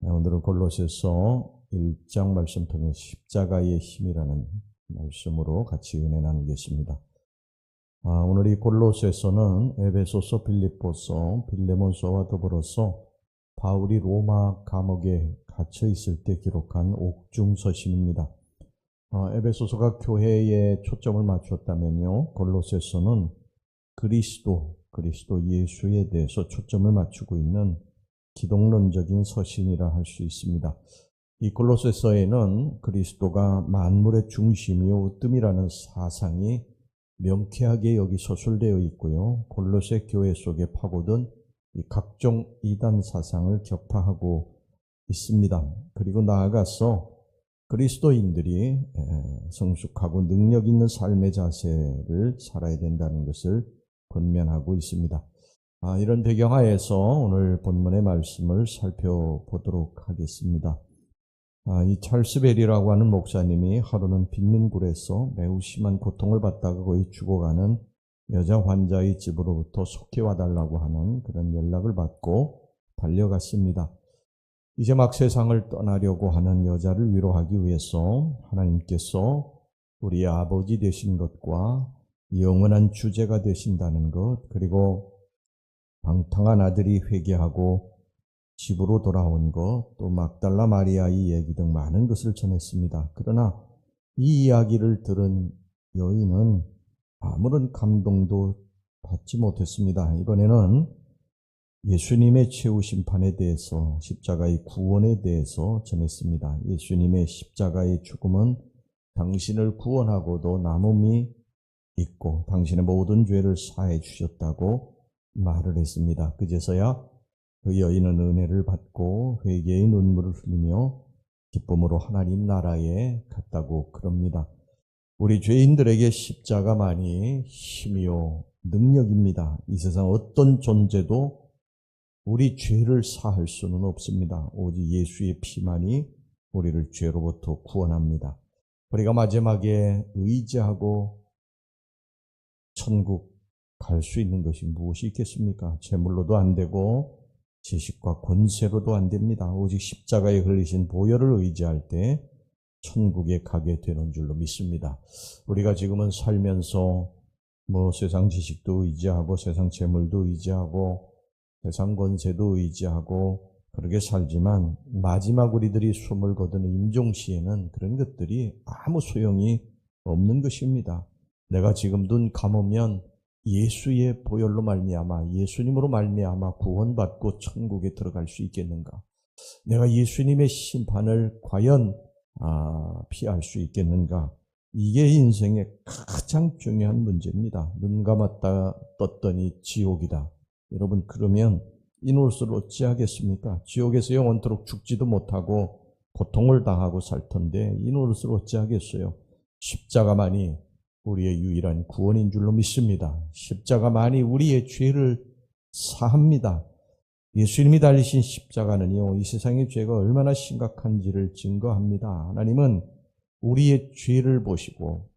오늘은 골로새서 1장 말씀 통해 십자가의 힘이라는 말씀으로 같이 은혜 나누겠습니다. 오늘 이 골로새서는 에베소서, 빌립보서, 빌레몬서와 더불어서 바울이 로마 감옥에 갇혀 있을 때 기록한 옥중서신입니다. 에베소서가 교회에 초점을 맞췄다면요, 골로새서는 그리스도 예수에 대해서 초점을 맞추고 있는 기독론적인 서신이라 할 수 있습니다. 이 골로새서에는 그리스도가 만물의 중심이요 으뜸이라는 사상이 명쾌하게 여기 서술되어 있고요. 골로새 교회 속에 파고든 이 각종 이단 사상을 격파하고 있습니다. 그리고 나아가서 그리스도인들이 성숙하고 능력 있는 삶의 자세를 살아야 된다는 것을 권면하고 있습니다. 이런 배경하에서 오늘 본문의 말씀을 살펴보도록 하겠습니다. 이 찰스 베리라고 하는 목사님이 하루는 빈민굴에서 매우 심한 고통을 받다가 거의 죽어가는 여자 환자의 집으로부터 속해와달라고 하는 그런 연락을 받고 달려갔습니다. 이제 막 세상을 떠나려고 하는 여자를 위로하기 위해서 하나님께서 우리 아버지 되신 것과 영원한 주제가 되신다는 것, 그리고 방탕한 아들이 회개하고 집으로 돌아온 것, 또 막달라 마리아의 얘기 등 많은 것을 전했습니다. 그러나 이 이야기를 들은 여인은 아무런 감동도 받지 못했습니다. 이번에는 예수님의 최후 심판에 대해서, 십자가의 구원에 대해서 전했습니다. 예수님의 십자가의 죽음은 당신을 구원하고도 남음이 있고 당신의 모든 죄를 사해 주셨다고 말을 했습니다. 그제서야 그 여인은 은혜를 받고 회개의 눈물을 흘리며 기쁨으로 하나님 나라에 갔다고 그럽니다. 우리 죄인들에게 십자가만이 힘이요 능력입니다. 이 세상 어떤 존재도 우리 죄를 사할 수는 없습니다. 오직 예수의 피만이 우리를 죄로부터 구원합니다. 우리가 마지막에 의지하고 천국 갈 수 있는 것이 무엇이 있겠습니까? 재물로도 안 되고 지식과 권세로도 안 됩니다. 오직 십자가에 걸리신 보혈을 의지할 때 천국에 가게 되는 줄로 믿습니다. 우리가 지금은 살면서 세상 지식도 의지하고 세상 재물도 의지하고 세상 권세도 의지하고 그렇게 살지만 마지막 우리들이 숨을 거두는 임종시에는 그런 것들이 아무 소용이 없는 것입니다. 내가 지금 눈 감으면 예수의 보혈로 말미암아 예수님으로 말미암아 구원받고 천국에 들어갈 수 있겠는가? 내가 예수님의 심판을 과연 피할 수 있겠는가? 이게 인생의 가장 중요한 문제입니다. 눈 감았다 떴더니 지옥이다. 여러분, 그러면 이 노릇을 어찌하겠습니까? 지옥에서 영원토록 죽지도 못하고 고통을 당하고 살 텐데 이 노릇을 어찌하겠어요? 십자가만이 우리의 유일한 구원인 줄로 믿습니다. 십자가만이 우리의 죄를 사합니다. 예수님이 달리신 십자가는요, 이 세상의 죄가 얼마나 심각한지를 증거합니다. 하나님은 우리의 죄를 보시고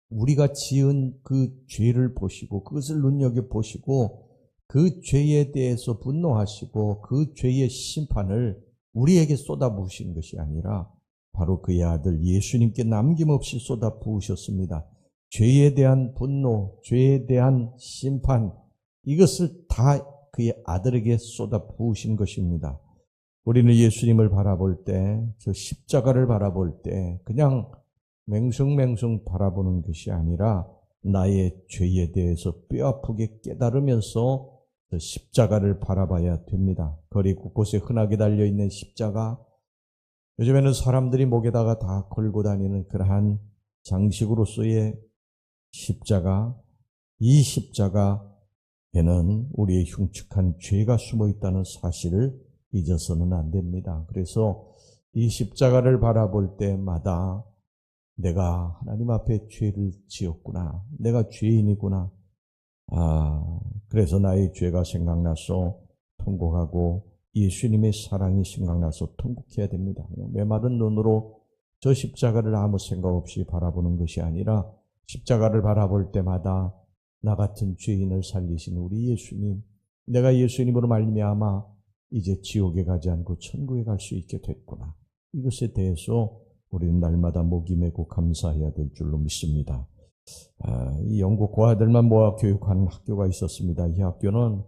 우리가 지은 그 죄를 보시고 그것을 눈여겨보시고 그 죄에 대해서 분노하시고 그 죄의 심판을 우리에게 쏟아부으신 것이 아니라 바로 그의 아들 예수님께 남김없이 쏟아부으셨습니다. 죄에 대한 분노, 죄에 대한 심판, 이것을 다 그의 아들에게 쏟아부으신 것입니다. 우리는 예수님을 바라볼 때, 저 십자가를 바라볼 때 그냥 맹숭맹숭 바라보는 것이 아니라 나의 죄에 대해서 뼈아프게 깨달으면서 십자가를 바라봐야 됩니다. 거리 곳곳에 흔하게 달려있는 십자가, 요즘에는 사람들이 목에다가 다 걸고 다니는 그러한 장식으로서의 십자가, 이 십자가에는 우리의 흉측한 죄가 숨어 있다는 사실을 잊어서는 안 됩니다. 그래서 이 십자가를 바라볼 때마다 내가 하나님 앞에 죄를 지었구나, 내가 죄인이구나, 그래서 나의 죄가 생각나서 통곡하고 예수님의 사랑이 생각나서 통곡해야 됩니다. 메마른 눈으로 저 십자가를 아무 생각 없이 바라보는 것이 아니라 십자가를 바라볼 때마다 나 같은 죄인을 살리신 우리 예수님, 내가 예수님으로 말미암아 이제 지옥에 가지 않고 천국에 갈 수 있게 됐구나. 이것에 대해서 우리는 날마다 목이 메고 감사해야 될 줄로 믿습니다. 이 영국 고아들만 모아 교육하는 학교가 있었습니다. 이 학교는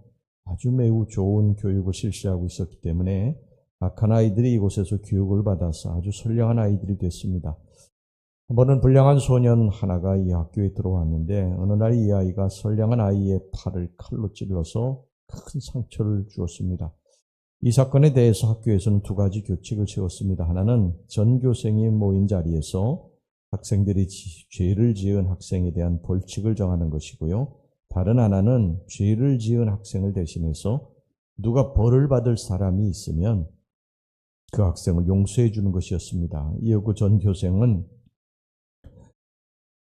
아주 매우 좋은 교육을 실시하고 있었기 때문에 악한 아이들이 이곳에서 교육을 받아서 아주 선량한 아이들이 됐습니다. 한 번은 불량한 소년 하나가 이 학교에 들어왔는데 어느 날 이 아이가 선량한 아이의 팔을 칼로 찔러서 큰 상처를 주었습니다. 이 사건에 대해서 학교에서는 두 가지 규칙을 세웠습니다. 하나는 전교생이 모인 자리에서 학생들이 죄를 지은 학생에 대한 벌칙을 정하는 것이고요. 다른 하나는 죄를 지은 학생을 대신해서 누가 벌을 받을 사람이 있으면 그 학생을 용서해 주는 것이었습니다. 이후 그 전교생은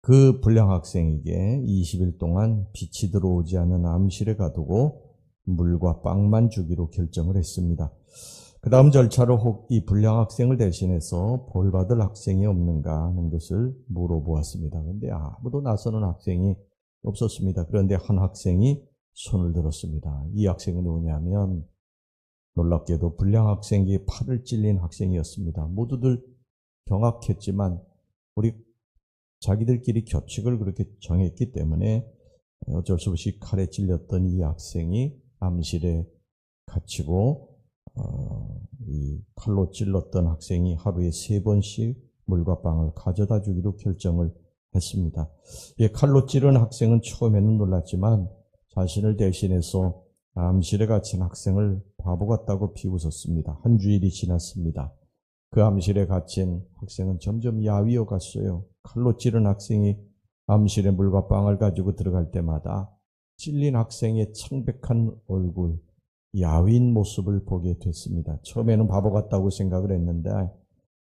그 불량 학생에게 20일 동안 빛이 들어오지 않는 암실에 가두고 물과 빵만 주기로 결정을 했습니다. 그 다음 절차로 혹 이 불량 학생을 대신해서 벌 받을 학생이 없는가 하는 것을 물어보았습니다. 그런데 아무도 나서는 학생이 없었습니다. 그런데 한 학생이 손을 들었습니다. 이 학생은 누구냐면 놀랍게도 불량 학생에게 팔을 찔린 학생이었습니다. 모두들 경악했지만 우리 자기들끼리 규칙을 그렇게 정했기 때문에 어쩔 수 없이 칼에 찔렸던 이 학생이 암실에 갇히고 이 칼로 찔렀던 학생이 하루에 3번씩 물과 빵을 가져다 주기로 결정을 했습니다. 칼로 찌른 학생은 처음에는 놀랐지만 자신을 대신해서 암실에 갇힌 학생을 바보 같다고 비웃었습니다. 한 주일이 지났습니다. 그 암실에 갇힌 학생은 점점 야위어 갔어요. 칼로 찌른 학생이 암실에 물과 빵을 가지고 들어갈 때마다 찔린 학생의 창백한 얼굴, 야윈 모습을 보게 됐습니다. 처음에는 바보 같다고 생각을 했는데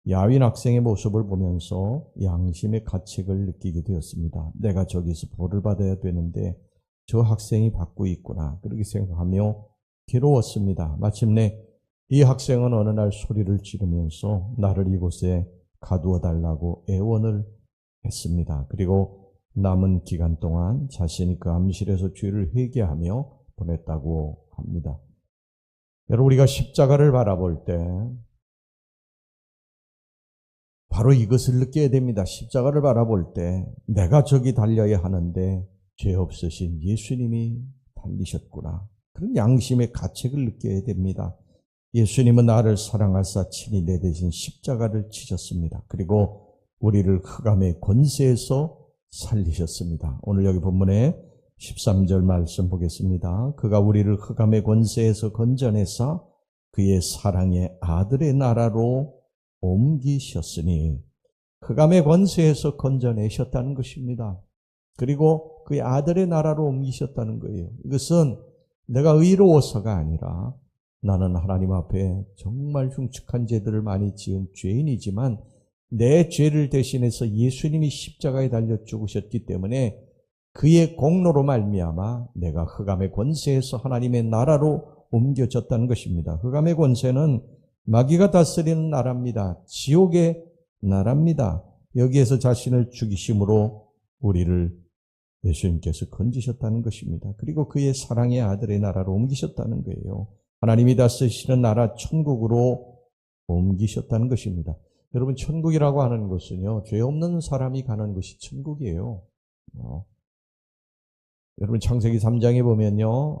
야윈 학생의 모습을 보면서 양심의 가책을 느끼게 되었습니다. 내가 저기서 벌을 받아야 되는데 저 학생이 받고 있구나. 그렇게 생각하며 괴로웠습니다. 마침내 이 학생은 어느 날 소리를 지르면서 나를 이곳에 가두어 달라고 애원을 했습니다. 그리고 남은 기간 동안 자신이 그 암실에서 죄를 회개하며 보냈다고 합니다. 여러분, 우리가 십자가를 바라볼 때 바로 이것을 느껴야 됩니다. 십자가를 바라볼 때 내가 저기 달려야 하는데 죄 없으신 예수님이 달리셨구나. 그런 양심의 가책을 느껴야 됩니다. 예수님은 나를 사랑하사 친히 내 대신 십자가를 치셨습니다. 그리고 우리를 흑암의 권세에서 살리셨습니다. 오늘 여기 본문에 13절 말씀 보겠습니다. 그가 우리를 흑암의 권세에서 건져내사 그의 사랑의 아들의 나라로 옮기셨으니 흑암의 권세에서 건져내셨다는 것입니다. 그리고 그의 아들의 나라로 옮기셨다는 거예요. 이것은 내가 의로워서가 아니라 나는 하나님 앞에 정말 흉측한 죄들을 많이 지은 죄인이지만 내 죄를 대신해서 예수님이 십자가에 달려 죽으셨기 때문에 그의 공로로 말미암아 내가 흑암의 권세에서 하나님의 나라로 옮겨졌다는 것입니다. 흑암의 권세는 마귀가 다스리는 나라입니다. 지옥의 나라입니다. 여기에서 자신을 죽이심으로 우리를 예수님께서 건지셨다는 것입니다. 그리고 그의 사랑의 아들의 나라로 옮기셨다는 거예요. 하나님이 다스리시는 나라 천국으로 옮기셨다는 것입니다. 여러분, 천국이라고 하는 것은요, 죄 없는 사람이 가는 것이 천국이에요. 여러분, 창세기 3장에 보면요,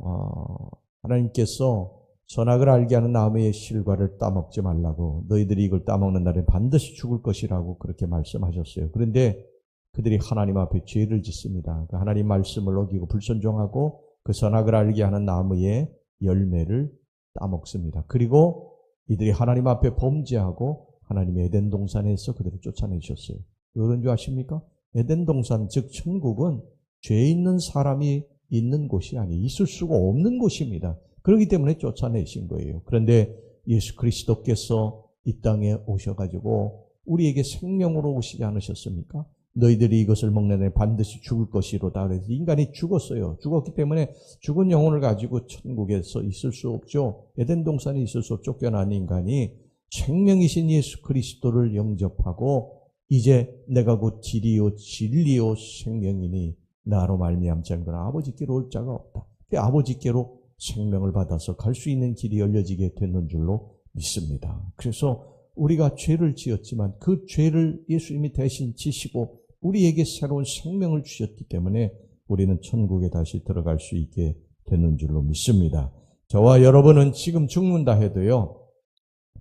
하나님께서 선악을 알게 하는 나무의 실과를 따먹지 말라고, 너희들이 이걸 따먹는 날에 반드시 죽을 것이라고 그렇게 말씀하셨어요. 그런데 그들이 하나님 앞에 죄를 짓습니다. 그 하나님 말씀을 어기고 불순종하고 그 선악을 알게 하는 나무의 열매를 따먹습니다. 그리고 이들이 하나님 앞에 범죄하고 하나님의 에덴 동산에서 그들을 쫓아내셨어요. 그런 줄 아십니까? 에덴 동산, 즉 천국은 죄 있는 사람이 있는 곳이 아니에요. 있을 수가 없는 곳입니다. 그렇기 때문에 쫓아내신 거예요. 그런데 예수 그리스도께서 이 땅에 오셔가지고 우리에게 생명으로 오시지 않으셨습니까? 너희들이 이것을 먹는 날 반드시 죽을 것이로다. 그래서 인간이 죽었어요. 죽었기 때문에 죽은 영혼을 가지고 천국에서 있을 수 없죠. 에덴 동산에 있을 수 없죠. 쫓겨난 인간이 생명이신 예수 그리스도를 영접하고 이제 내가 곧 길이요 진리요 생명이니 나로 말미암지 않거나 아버지께로 올 자가 없다. 아버지께로 생명을 받아서 갈 수 있는 길이 열려지게 되는 줄로 믿습니다. 그래서 우리가 죄를 지었지만 그 죄를 예수님이 대신 지시고 우리에게 새로운 생명을 주셨기 때문에 우리는 천국에 다시 들어갈 수 있게 되는 줄로 믿습니다. 저와 여러분은 지금 죽는다 해도요,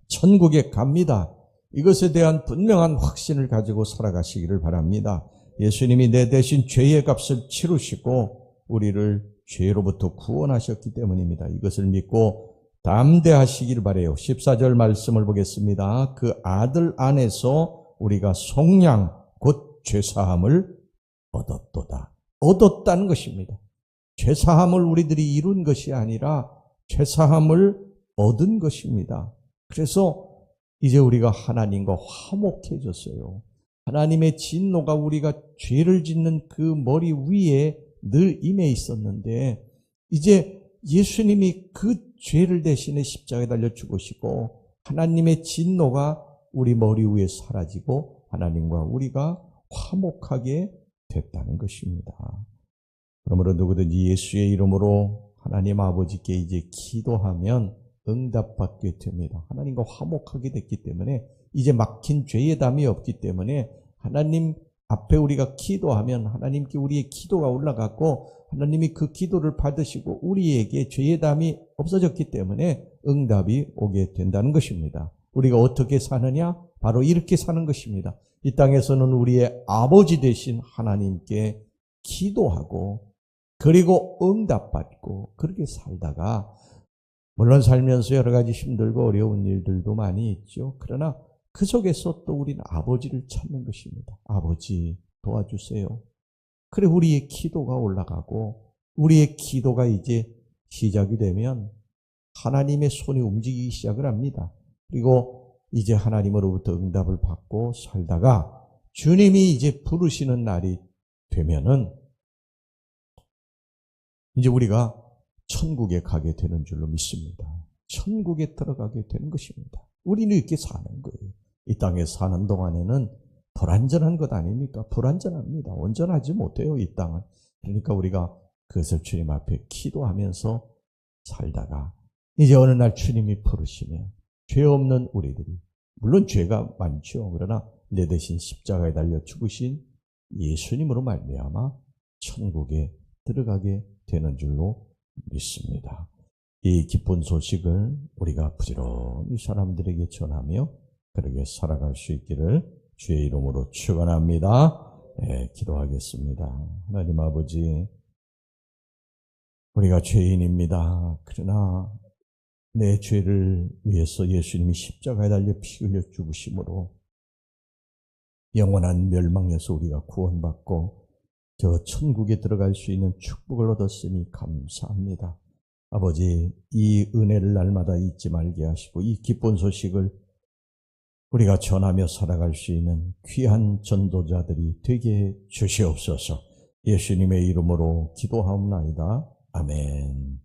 천국에 갑니다. 이것에 대한 분명한 확신을 가지고 살아가시기를 바랍니다. 예수님이 내 대신 죄의 값을 치르시고 우리를 죄로부터 구원하셨기 때문입니다. 이것을 믿고 담대하시길 바라요. 14절 말씀을 보겠습니다. 그 아들 안에서 우리가 속량 곧 죄사함을 얻었도다. 얻었다는 것입니다. 죄사함을 우리들이 이룬 것이 아니라 죄사함을 얻은 것입니다. 그래서 이제 우리가 하나님과 화목해졌어요. 하나님의 진노가 우리가 죄를 짓는 그 머리 위에 늘 임해 있었는데 이제 예수님이 그 죄를 대신에 십자가에 달려 죽으시고 하나님의 진노가 우리 머리 위에 사라지고 하나님과 우리가 화목하게 됐다는 것입니다. 그러므로 누구든지 예수의 이름으로 하나님 아버지께 이제 기도하면 응답받게 됩니다. 하나님과 화목하게 됐기 때문에 이제 막힌 죄의 담이 없기 때문에 하나님 앞에 우리가 기도하면 하나님께 우리의 기도가 올라갔고 하나님이 그 기도를 받으시고 우리에게 죄의 담이 없어졌기 때문에 응답이 오게 된다는 것입니다. 우리가 어떻게 사느냐? 바로 이렇게 사는 것입니다. 이 땅에서는 우리의 아버지 되신 하나님께 기도하고 그리고 응답받고 그렇게 살다가 물론 살면서 여러 가지 힘들고 어려운 일들도 많이 있죠. 그러나 그 속에서 또 우리는 아버지를 찾는 것입니다. 아버지 도와주세요. 그래 우리의 기도가 올라가고 우리의 기도가 이제 시작이 되면 하나님의 손이 움직이기 시작을 합니다. 그리고 이제 하나님으로부터 응답을 받고 살다가 주님이 이제 부르시는 날이 되면은 이제 우리가 천국에 가게 되는 줄로 믿습니다. 천국에 들어가게 되는 것입니다. 우리는 이렇게 사는 거예요. 이 땅에 사는 동안에는 불완전한 것 아닙니까? 불완전합니다. 온전하지 못해요, 이 땅은. 그러니까 우리가 그것을 주님 앞에 기도하면서 살다가 이제 어느 날 주님이 부르시면 죄 없는 우리들이 물론 죄가 많죠. 그러나 내 대신 십자가에 달려 죽으신 예수님으로 말미암아 천국에 들어가게 되는 줄로 믿습니다. 이 기쁜 소식을 우리가 부지런히 사람들에게 전하며 그렇게 살아갈 수 있기를 주의 이름으로 축원합니다. 네, 기도하겠습니다. 하나님 아버지, 우리가 죄인입니다. 그러나 내 죄를 위해서 예수님이 십자가에 달려 피 흘려 죽으심으로 영원한 멸망에서 우리가 구원받고 저 천국에 들어갈 수 있는 축복을 얻었으니 감사합니다. 아버지, 이 은혜를 날마다 잊지 말게 하시고 이 기쁜 소식을 우리가 전하며 살아갈 수 있는 귀한 전도자들이 되게 주시옵소서. 예수님의 이름으로 기도하옵나이다. 아멘.